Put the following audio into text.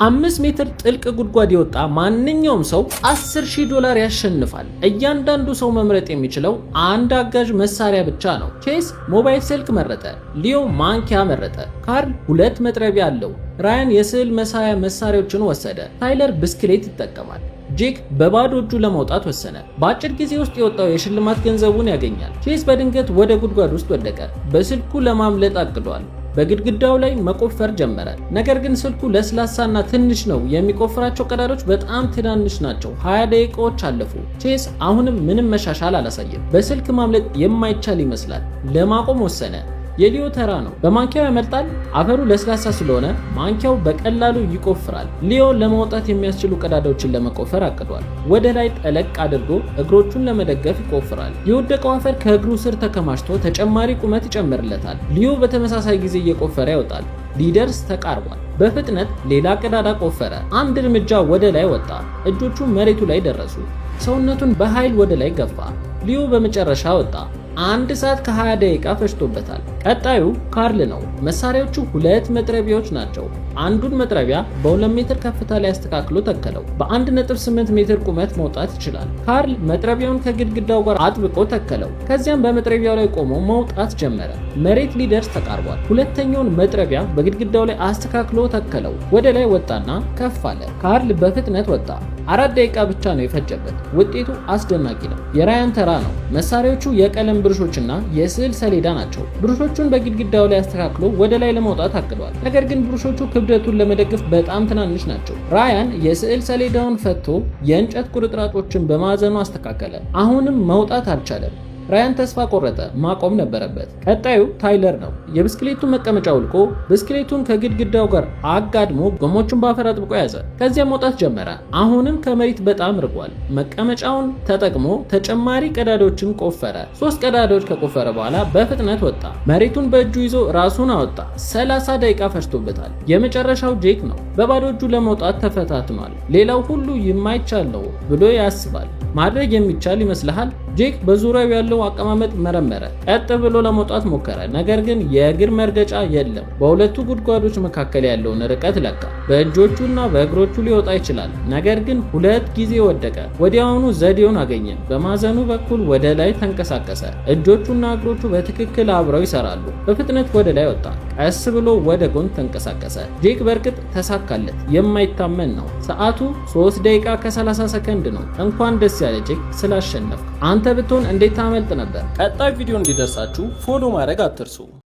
ከ5 ሜትር ጥልቅ ጉድጓድ የወጣ ማንኛውም ሰው $10,000 ያሸንፋል። እያንዳንዱ ሰው መምረጥ የሚችለው አንድ አጋዥ መሳሪያ ብቻ ነው። ቼስ ሞባይል ስልክ መረጠ። ሊዮ ማንኪያ መረጠ። ካርል 2 መጥረቢያ አለው። ራያን የስዕል መሳያ መሳሪያዎችን ወሰደ። ታይለር ብስክሌት ይጠቀማል። ጄክ በባዶ እጁ ለመውጣት ወሰነ። በአጭር ጊዜ ውስጥ የወጣው የሽልማት ገንዘቡን ያገኛል። ቼስ በድንገት ወደ ጉድጓድ ውስጥ ወደቀ። በስልኩ ለማምለጥ አቅዷል። በግድግዳው ላይ መቆፈር ጀመረ። ነገር ግን ስልኩ ለስላሳና ትንሽ ነው። የሚቆፍራቸው ቀዳዳዎች በጣም ትናንሽ ናቸው። 20 ደቂቃዎች አለፉ። ቼስ አሁንም ምንም መሻሻል አላሳየም። በስልክ ማምለጥ የማይቻል ይመስላል። ለማቆም ወሰነ። የሊዮ ተራ ነው። በማንኪያው ያመልጣል። አፈሩ ለስላሳ ስለሆነ ማንኪያው በቀላሉ ይቆፍራል። ሊዮ ለመውጣት የሚያስችሉ ቀዳዳዎችን ለመቆፈር አቅዷል። ወደ ላይ ጠለቅ አድርጎ እግሮቹን ለመደገፍ ይቆፍራል። የወደቀው አፈር ከእግሩ ስር ተከማችቶ ተጨማሪ ቁመት ይጨምርለታል። ሊዮ በተመሳሳይ ጊዜ እየቆፈረ ይወጣል። ሊደርስ ተቃርቧል። በፍጥነት ሌላ ቀዳዳ ቆፈረ። አንድ እርምጃ ወደ ላይ ወጣ። እጆቹ መሬቱ ላይ ደረሱ። ሰውነቱን በኃይል ወደ ላይ ገፋ። ሊዮ በመጨረሻ ወጣ። 1 ሰዓት ከ20 ደቂቃ ፈጅቶበታል። ቀጣዩ ካርል ነው። መሳሪያዎቹ 2 መጥረቢያዎች ናቸው። አንዱን መጥረቢያ በ2 ሜትር ከፍታ ላይ አስተካክሎ ተከለው። በ1.8 ሜትር ቁመት መውጣት ይችላል። ካርል መጥረቢያውን ከግድግዳው ጋር አጥብቆ ተከለው። ከዚያም በመጥረቢያው ላይ ቆሞ መውጣት ጀመረ። መሬት ሊደርስ ተቃርቧል። ሁለተኛውን መጥረቢያ በግድግዳው ላይ አስተካክሎ ተከለው። ወደ ላይ ወጣና ከፍ አለ። ካርል በፍጥነት ወጣ። 4 ደቂቃ ብቻ ነው የፈጀበት። ውጤቱ አስደናቂ ነው። የራያን ተራ ነው። መሳሪያዎቹ የቀለም ብሩሾችና የስዕል ሰሌዳ ናቸው። ብሩሾቹን በግድግዳው ላይ አስተካክሎ ወደ ላይ ለመውጣት አቅዷል። ነገር ግን ብሩሾቹ ክብደቱን ለመደገፍ በጣም ትናንሽ ናቸው። ራያን የስዕል ሰሌዳውን ፈቶ የእንጨት ቁርጥራጮችን በማዕዘኑ አስተካከለ። አሁንም መውጣት አልቻለም። ራያን ተስፋ ቆረጠ። ማቆም ነበረበት። ቀጣዩ ታይለር ነው። የብስክሌቱን መቀመጫ አውልቆ ብስክሌቱን ከግድግዳው ጋር አጋድሞ ጎሞቹን በአፈር አጥብቆ ያዘ። ከዚያ መውጣት ጀመረ። አሁንም ከመሬት በጣም ርቋል። መቀመጫውን ተጠቅሞ ተጨማሪ ቀዳዳዎችን ቆፈረ። 3 ቀዳዳዎች ከቆፈረ በኋላ በፍጥነት ወጣ። መሬቱን በእጁ ይዞ ራሱን አወጣ። 30 ደቂቃ ፈጅቶበታል። የመጨረሻው ጄክ ነው። በባዶ እጁ ለመውጣት ተፈታትኗል። ሌላው ሁሉ የማይቻል ነው ብሎ ያስባል። ማድረግ የሚቻል ይመስልሃል? ጄክ በዙሪያው ያለው አቀማመጥ መረመረ። ቀጥ ብሎ ለመውጣት ሞከረ። ነገር ግን የእግር መርገጫ የለም። በሁለቱ ጉድጓዶች መካከል ያለውን ርቀት ለካ። በእጆቹና በእግሮቹ ሊወጣ ይችላል። ነገር ግን 2 ጊዜ ወደቀ። ወዲያውኑ ዘዴውን አገኘ። በማዕዘኑ በኩል ወደ ላይ ተንቀሳቀሰ። እጆቹና እግሮቹ በትክክል አብረው ይሰራሉ። በፍጥነት ወደ ላይ ወጣ። ቀስ ብሎ ወደ ጎን ተንቀሳቀሰ። ጄክ በእርግጥ ተሳካለት። የማይታመን ነው። ሰዓቱ 3 ደቂቃ ከ30 ሰከንድ ነው። እንኳን ደስ ያለ ጄክ ስላሸነፍክ። አንተ ብትሆን እንዴት ታመልጥ ነበር? ቀጣይ ቪዲዮ እንዲደርሳችሁ ፎሎ ማድረግ አትርሱ።